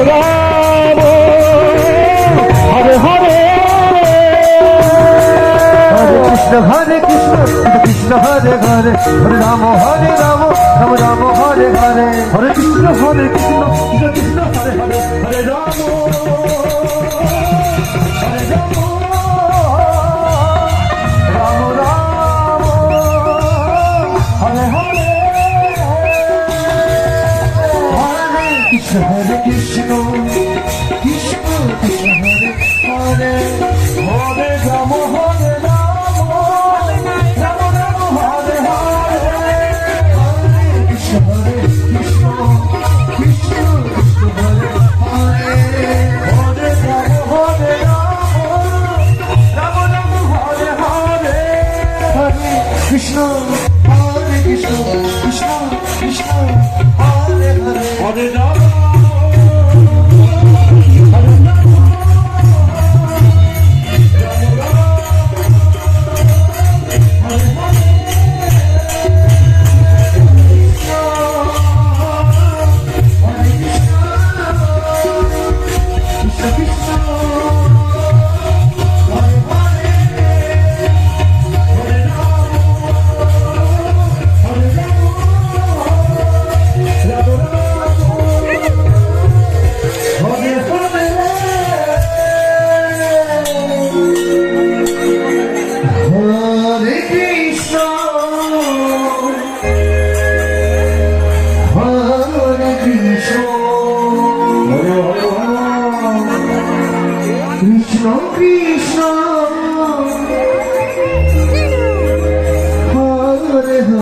Ram Hare Hare Hare Krishna Krishna Hare Hare Hare Ram Ram Ram Hare Hare Hare Krishna Krishna Krishna Hare Hare Hare Ram Hare Krishna, Krishna Krishna Hare Hare, Hare Rama Hare Rama, Rama Rama Hare Hare, Hare Krishna Krishna Krishna Hare Hare, Hare Rama Hare Rama, Rama Rama Hare Hare, Hare Krishna